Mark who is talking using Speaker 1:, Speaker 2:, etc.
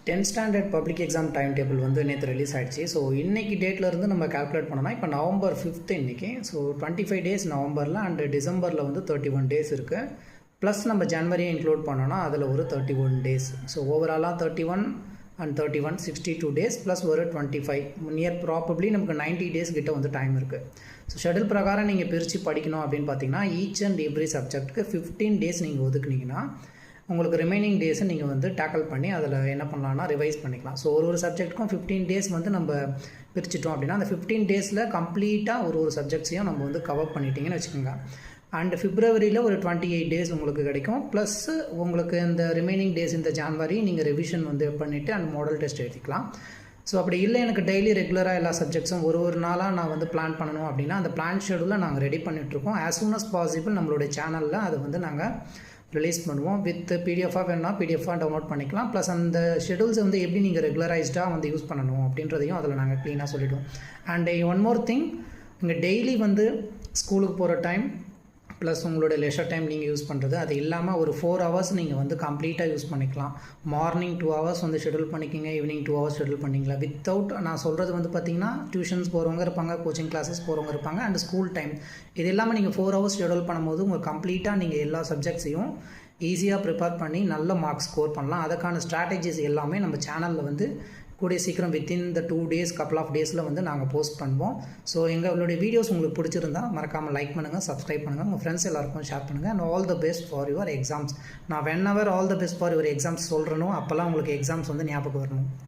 Speaker 1: 10th standard public exam time table வந்து நேற்று release ஆகிடுச்சு. ஸோ இன்றைக்கி டேட்லேருந்து நம்ம கால்குலேட் பண்ணோம்னா இப்போ நவம்பர் 5th இன்றைக்கி. ஸோ 25 டேஸ் நவம்பரில் அண்டு டிசம்பரில் வந்து 31 டேஸ் இருக்குது. ப்ளஸ் நம்ம ஜனவரியை இன்க்ளூட் பண்ணோன்னா அதில் ஒரு 31 டேஸ். ஸோ ஓவராலாக 31 அண்ட் 31 62 டேஸ் ப்ளஸ் ஒரு 25 நியர் ப்ராபப்ளி நமக்கு 90 டேஸ் கிட்ட வந்து டைம் இருக்குது. ஸோ ஷெடியூல் பிரகாரம் நீங்கள் பிரித்து படிக்கணும் அப்படின்னு பார்த்தீங்கன்னா ஈச் அண்ட் எவ்ரி சப்ஜெக்ட்டுக்கு 15 டேஸ் நீங்கள் ஒதுக்குனீங்கன்னா உங்களுக்கு ரிமைனிங் டேஸை நீங்கள் வந்து டேக்கிள் பண்ணி அதில் என்ன பண்ணலான்னா ரிவைஸ் பண்ணிக்கலாம். ஸோ ஒரு சப்ஜெக்ட்டுக்கும் 15 டேஸ் வந்து நம்ம பிரிச்சிட்டோம் அப்படின்னா அந்த 15 டேஸில் கம்ப்ளீட்டாக ஒரு சப்ஜெக்ட்ஸையும் நம்ம வந்து கவர் பண்ணிட்டீங்கன்னு வச்சுக்கோங்க. அண்ட் பிப்ரவரியில் ஒரு 28 டேஸ் உங்களுக்கு கிடைக்கும். ப்ளஸ் உங்களுக்கு இந்த ரிமைனிங் டேஸ் இந்த ஜான்வரி நீங்கள் ரிவிஷன் வந்து பண்ணிவிட்டு அண்ட் மாடல் டெஸ்ட் எழுதிக்கலாம். ஸோ அப்படி இல்லை எனக்கு டெய்லி ரெகுலராக எல்லா சப்ஜெக்ட்ஸும் ஒரு நாளாக நான் வந்து பிளான் பண்ணணும் அப்படின்னா அந்த பிளான் ஷெடியூலை நாங்கள் ரெடி பண்ணிகிட்ருக்கோம். ஆஸ் சூன் அஸ் பாசிபிள் நம்மளுடைய சேனலில் அதை வந்து நாங்கள் ரிலீஸ் பண்ணுவோம். வித் பிடிஎஃபாக வேணும்னா பிடிஎஃபாக டவுன்லோட் பண்ணிக்கலாம். ப்ளஸ் அந்த ஷெடியூல்ஸை வந்து எப்படி நீங்கள் ரெகுலரைஸ்டாக வந்து யூஸ் பண்ணணும் அப்படின்றதையும் அதில் நாங்கள் க்ளீனாக சொல்லிவிடுவோம். அண்ட் ஒன் மோர் திங், இங்கே டெய்லி வந்து ஸ்கூலுக்கு போகிற டைம் ப்ளஸ் உங்களோட லெஷர் டைம் நீங்கள் யூஸ் பண்ணுறது அது இல்லாமல் ஒரு 4 ஹவர்ஸ் நீங்கள் வந்து கம்ப்ளீட்டாக யூஸ் பண்ணிக்கலாம். மார்னிங் 2 ஹவர்ஸ் வந்து ஷெடியூல் பண்ணிக்கிங்க, ஈவினிங் 2 ஹவர்ஸ் ஷெடியூல் பண்ணிக்கலாம். வித்தவுட் நான் சொல்கிறது வந்து பார்த்திங்கன்னா டியூஷன்ஸ் போகிறவங்க இருப்பாங்க, கோச்சிங் கிளாஸஸ் போகிறவங்க இருப்பாங்க, அண்ட் ஸ்கூல் டைம் இது இல்லாமல் நீங்கள் 4 ஹவர்ஸ் ஷெடியூல் பண்ணும்போது உங்களுக்கு கம்ப்ளீட்டாக நீங்கள் எல்லா சப்ஜெக்ட்ஸையும் ஈஸியாக ப்ரிப்பேர் பண்ணி நல்ல மார்க்ஸ் ஸ்கோர் பண்ணலாம். அதுக்கான ஸ்ட்ராட்டஜிஸ் எல்லாமே நம்ம சேனலில் வந்து கூடிய சீக்கிரம் within the 2 days couple of டேஸில் வந்து நாங்கள் போஸ்ட் பண்ணுவோம். ஸோ எங்களுடைய வீடியோஸ் உங்களுக்கு பிடிச்சிருந்தா மறக்காமல் லைக் பண்ணுங்கள், சப்ஸ்கிரைப் பண்ணுங்கள், உங்கள் ஃப்ரெண்ட்ஸ் எல்லாருக்கும் ஷேர் பண்ணுங்கள். And all the best for your exams. நான் whenever all the best for your exams சொல்கிறனோ அப்போல்லாம் உங்களுக்கு எக்ஸாம்ஸ் வந்து ஞாபகம் வரணும்.